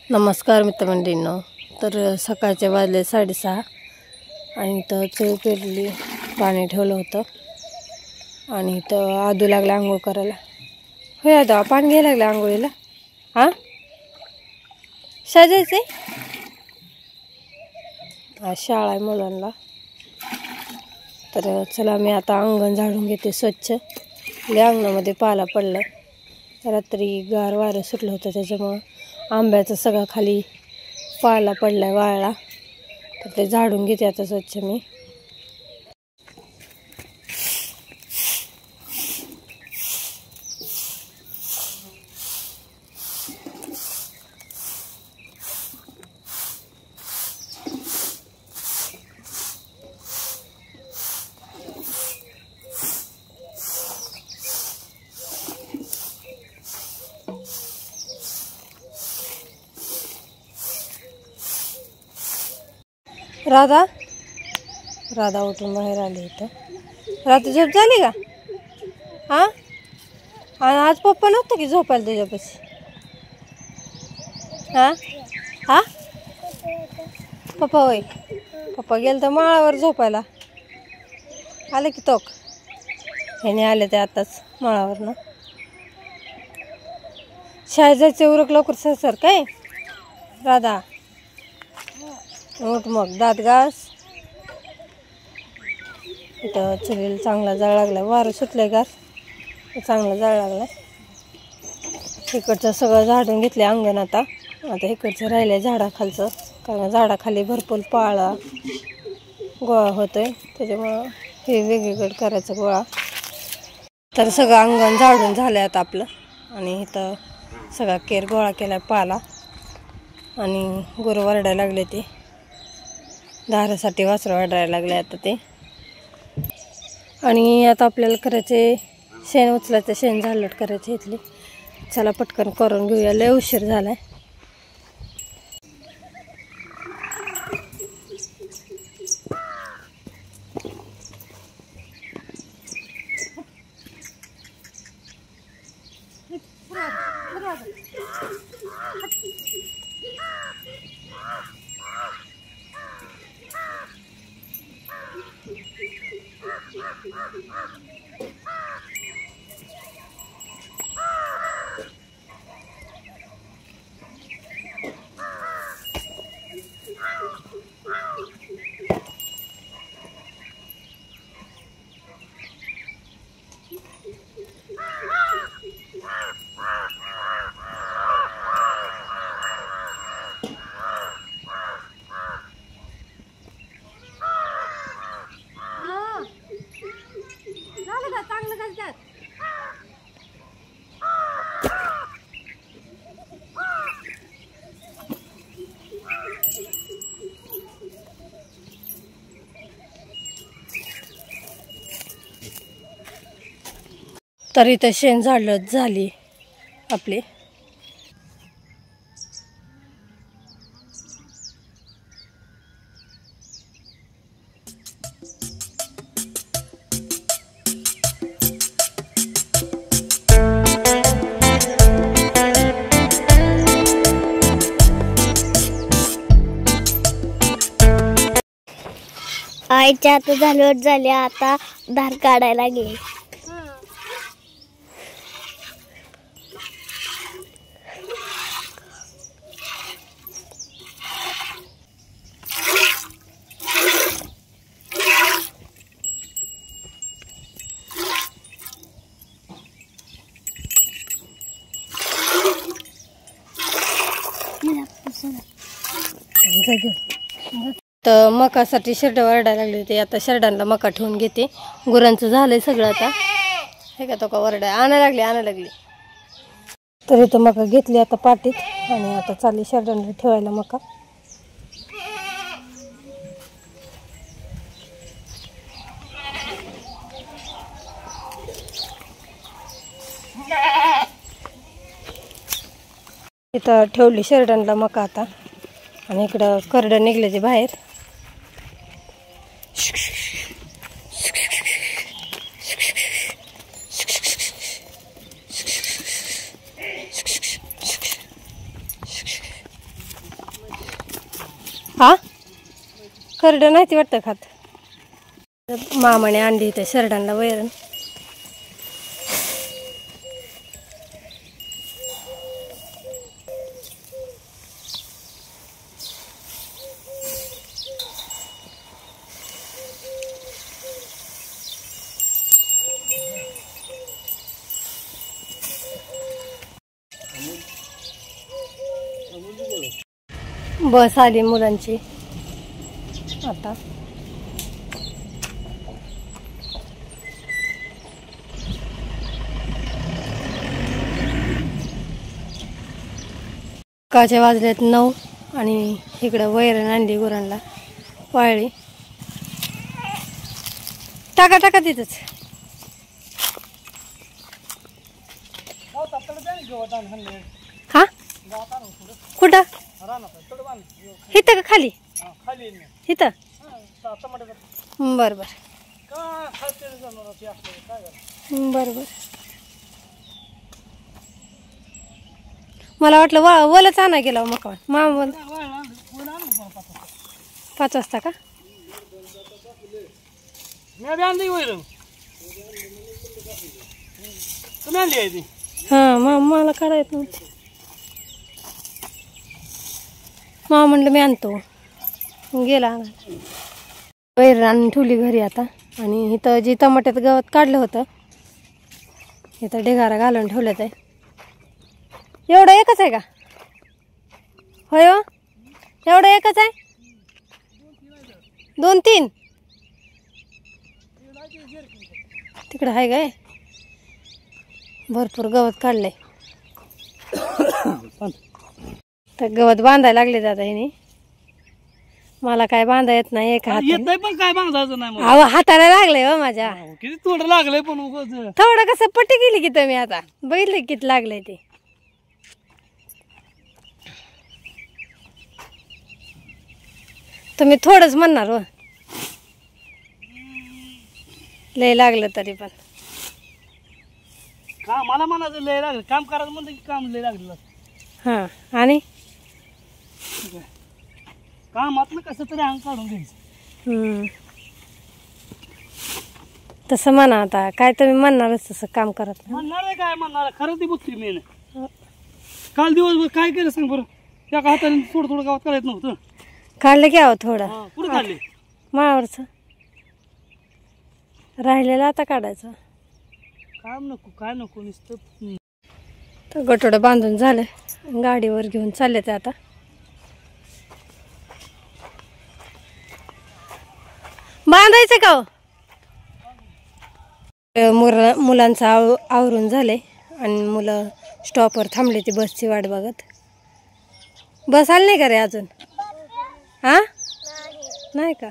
नमस्कार मित्रमंडळींनो। तर सकाळचे वाजले 6:30 आणि इथं चूल पेरली, पाणी ठेवलं होतं आणि इथं आदू लागला आंघोळ करायला। होय आदू, पाणी घ्यायला लागला आंघोळीला? हां, शाळेत आज शाळा आहे मुलांना। तर चला मी आता अंगण झाडून घेते स्वच्छ। लय अंगणामध्ये पाला पडलाय, रात्री गार वारं सुटलं होतं त्याच्यामुळं आंब्याचा सगळा खाली पाला पडलाय वाळला। तर ते झाडून घेते आता स्वच्छ मी। राधा राधा उठून बाहेर आली। इथं रात्री झोप झाली का? हां, आणि आज पप्पा नव्हतं की झोपायला तुझ्यापाशी? हां हां, पप्पा होय, पप्पा गेलं तर माळावर झोपायला। आले की तोक ह्याने आले ते आताच माळावर ना। शाळेत जायचे उरक लवकर सर काय? राधा उठ मग, दात घास। इथं चुलीला चांगला जाळ लागला, वारं सुटलंय गार, चांगला जाळ लागलाय। इकडचं सगळं झाडून घेतले अंगण। आता इकडचं राहिलंय झाडाखालचं, कारण झाडाखाली भरपूर पाळा गोळा होतोय, त्याच्यामुळं हे वेगवेगळं करायचं गोळा। तर सगळं अंगण झाडून झालंय आता आपलं, आणि इथं सगळा केर गोळा केलाय पाला, आणि गुरं वरडायला लागले ते दारासाठी, वासरं वरडायला लागले आता ते। आणि आता आपल्याला करायचे शेण उचलायचं, शेण झालट करायचे इथले। चला पटकन करून घेऊया, लय उशीर झालाय। तर इथं शेण झाडलत झाली आपली। आईच्या आता झालवट झाली, आता धार काढायला गेली। तर मकासाठी शेरडं वरडायला लागले ते, आता शेरडांना मका ठेवून घेते। गुरांचं झालंय सगळं आता, हे का तो का वरडाय आणायला लागली। तर इथं मका घेतली आता पाटीत, आणि आता चालली शेरडांना ठेवायला मका। इथं ठेवली शेरडांना मका आता, आणि इकडं करडं निघले ते बाहेर। हा करडं नाही ती वाटतं खात. मामाने आणली इथे शरडांना वैरण. बस आली मुलांची आता. काचे वाजलेत 9 आणि इकडं वैरण आणली गुरांना वाळली. टाका टाका तिथंच. हा कुठं इथं का खाली इथं. बर बर बर बर. मला वाटलं वलच आणा गेला मका मामा. 5 वाजता का? हा मला काढायत नव्हती. मामा म्हणलं मी आणतो. गेला वैरण आणून ठेवली घरी आता. आणि इथं जे टमाट्यात गवत काढलं होतं इथं ढिगारा घालून ठेवल्यात आहे. एवढं एकच आहे का? होय हो एवढं एकच आहे? 2-3 तिकडं आहे काय? भरपूर गवत काढलंय. तर गवत बांधायला लागले दादा हिने. मला काय बांधा येत नाही. एक हात येत नाही पण काय बांधायचं नाही. अहो हाताला लागलंय हो माझ्या. किती थोडं लागलंय पण थोडं कसं पट्टी गेली की तुम्ही आता बघितलं किती लागलंय ते. तुम्ही थोडंच म्हणणार हो लय लागलं तरी पण. का मला म्हणायचं लय लागलं काम करायचं म्हणलं की काम लय लागलं. हा आणि कामातलं कसं तरी अंग काढून घ्यायचं. तसं म्हणा आता काय तुम्ही म्हणणारच तसं काम करत नाही. म्हणणार आहे काय म्हणणार खरं ती बुद्धी मी काल दिवसभर काय केलं सांग बरं. त्या हाताने थोडं थोडं गावात करायचं नव्हतं. काढलं की आहो थोडं कुठं काढले? माळावरचं राहिलेलं आता काढायचं. काम नको काय नको नुसतं. तर गटोडं बांधून झालं गाडीवर घेऊन चालले ते आता. बांधायचं का हो? मुलांचं आवरून झाले आणि मुलं स्टॉपवर थांबले ती बसची वाट बघत. बस आली नाही का रे अजून? हा नाही का?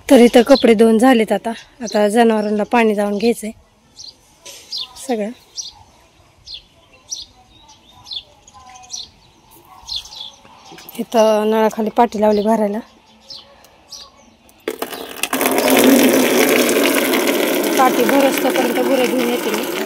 तर इथं कपडे धुवून झालेत. आता जनावरांना पाणी जाऊन घ्यायचंय सगळं. इथं नळाखाली पाटी लावली भरायला. पाटी भरस तोपर्यंत गुरे घेऊन येते मी.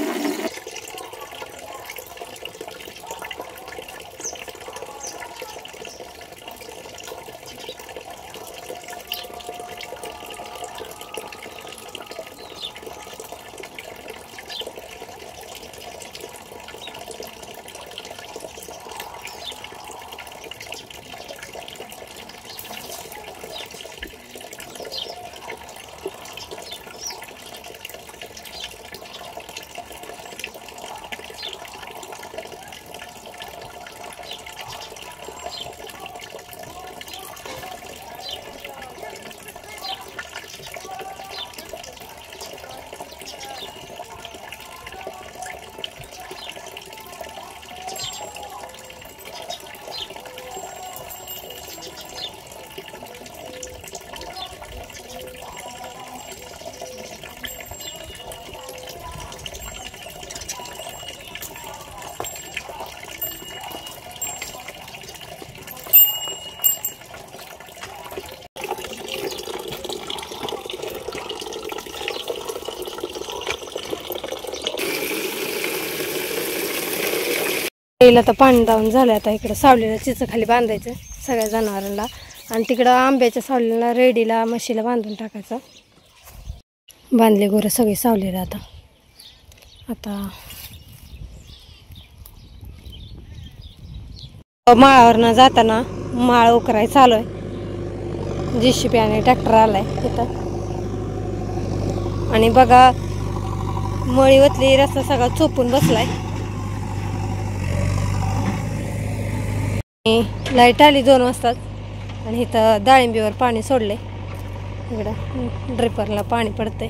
पहिला तर पाणी दावून झालं. आता इकडं सावलीला चिचं खाली बांधायचं सगळ्या जनावरांना आणि तिकडं आंब्याच्या सावलीला रेडीला म्हशीला बांधून टाकायचं. बांधले गोरं सगळे सावलीला. आता माळावरनं जाताना माळ उकराय चालू आहे. JCB आणि ट्रॅक्टर आलाय तिथं आणि बघा मळी वतली रस्ता सगळा चोपून बसलाय. लाईट आली 2 वाजता आणि इथं डाळिंबीवर पाणी सोडले. इकडं ड्रिपरला पाणी पडतंय.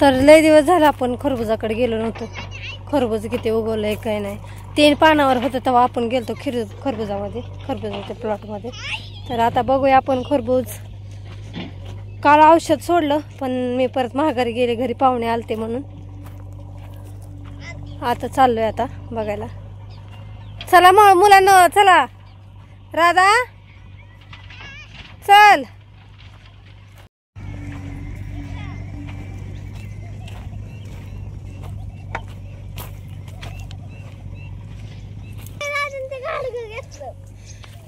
तर लय दिवस झाला आपण खरबुजाकडे गेलो नव्हतो. खरबूज किती उगवलंय काय नाही. 3 पानावर होतं तेव्हा आपण गेलतो खरबुजाच्या प्लॉटमध्ये. तर आता बघूया आपण खरबूज. काल औषध सोडलं पण मी परत महागारी गेले, घरी पाहुणे आलते म्हणून. आता चाललोय आता बघायला. चला मग मुलांना, चला राधा चल.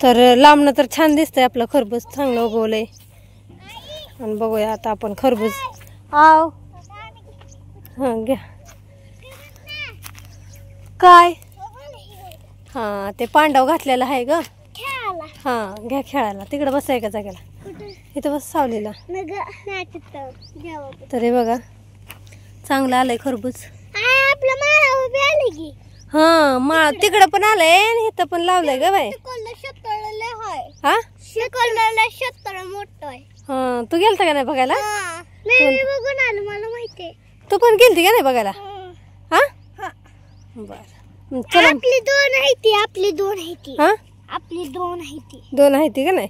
तर लांबनं तर छान दिसतंय आपलं खरबूज, चांगलं उगवलंय. आणि बघूया आता आपण खरबूज. आव हां घ्या. काय हां ते पांडव घातलेलं आहे ग. हां घ्या खेळायला. तिकडं बसाय का जागेला? इथं बस सावलीला. तर हे बघा चांगलं आलंय खरबूज. हा माळ तिकडं पण आलंय आणि इथं पण लावलंय ग बाई. हा हा तू गेलता का नाही बघायला? तू पण गेलती का नाही बघायला? हा बर चला. आपली दोन आहे ती का नाही?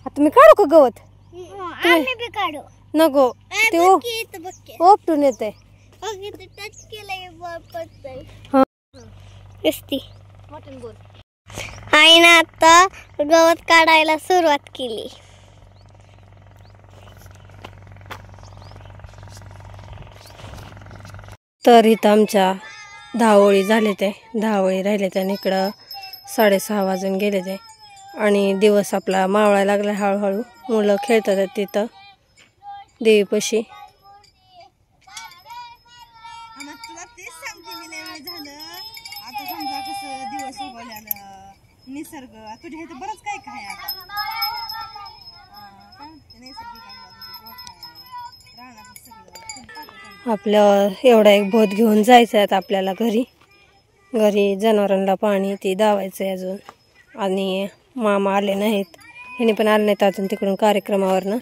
आता मी काढू का गवत? काढू नको ते ओपटून येते. आईने आता गवत काढायला सुरुवात केली. तर इथं आमच्या 10 ओळी झाले ते 10 ओळी राहिले ते आणि इकडं 6:30 वाजून गेले ते आणि दिवस आपला मावळायला लागला हळूहळू. मुलं खेळतात तिथं देवीपाशी. निसर्ग तुझ्या इथे बरंच काय काय आपलं एवढा एक बोध घेऊन जायचं आहे आता आपल्याला घरी. जनावरांना पाणी ते दावायचं आहे अजून. आणि मामा आले नाहीत, ह्याने पण आले नाहीत अजून तिकडून कार्यक्रमावरनं.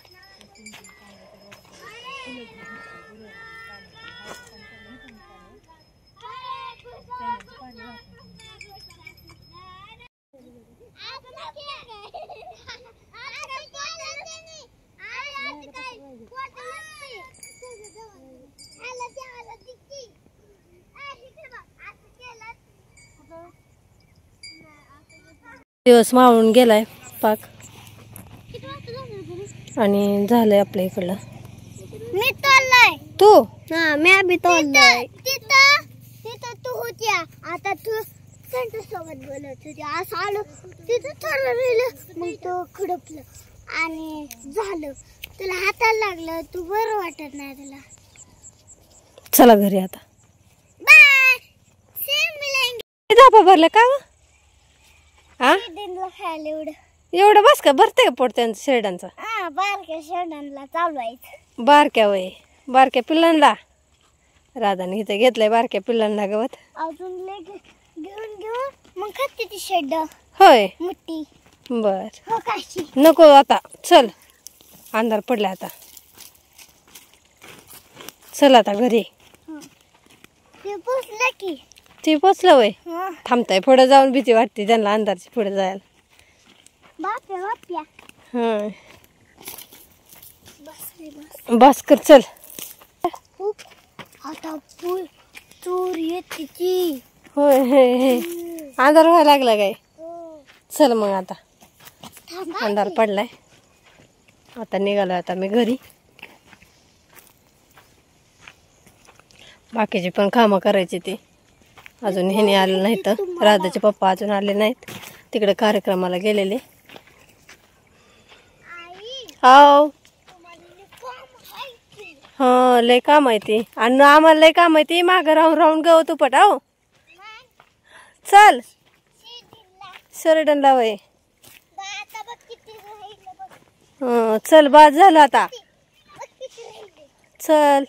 दिवस मावळून गेलाय पाक आणि झालंय आपल्या इकडलं. मी तोडलाय. तू? हा मी अभि तोडलाय. तिथं तू होती, आता तू सेंटर सोबत बोलत होती. असं आलो तिथं थोडं राहिलं मग तो खडपलं आणि झालं. तुला हाताला लागलं, तू बरं वाटत नाही तुला. चला घरी आता. बाय सेम मिलेंगे. धापा भरलं का ग? हा दिनला खायला एवढं बस का भरते का पोट त्यांचं शेरडांचं? हा बारक्या शेरडांना चालवायचं. बारक्या पिल्लांना. राधाने इथं घेतलंय बारक्या पिल्लांना गवत. अजून घेऊन मग खाते ती शेड. होय मोठी. बर हो काशी नको आता चल, अंधार पडला आता. चल आता घरी. ते पोचलं की. ती पोचलं वय. थांबताय पुढे जाऊन भीती वाटते त्यांना अंधारची पुढे जायला. बाप्या हा बस कर चल. आता पूल चोर येते की. होय अंधार व्हायला लागला काय? चल मग आता अंधार पडलाय. आता निघालो आता मी घरी. बाकीची पण कामं करायची ती. अजून ह्याने आले नाहीत, राधाचे पप्पा अजून आले नाहीत, तिकडे कार्यक्रमाला गेलेले. हो हा लय काम आहे ती, आणि आम्हाला लय काम आहे ती. मागं राहून राहून गवत उपट. हो चल सरडनला वय. चल बाद झालं आता. चल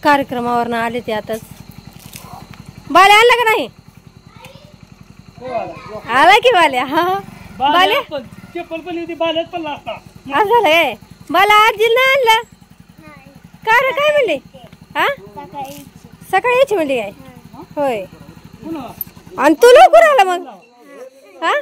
कार्यक्रमावरनं आले ते आताच. बाल्या आणला का नाही? आला की बाल्या. हा बाल्या चप्पल पण येते बाल्यात पण लागता. असं झालं काय? बाला आजीला नाही आणलं का रे? काय म्हणले? हा सकाळी यायची म्हणली काय? होय. आणि तू लवकर आला मग? हा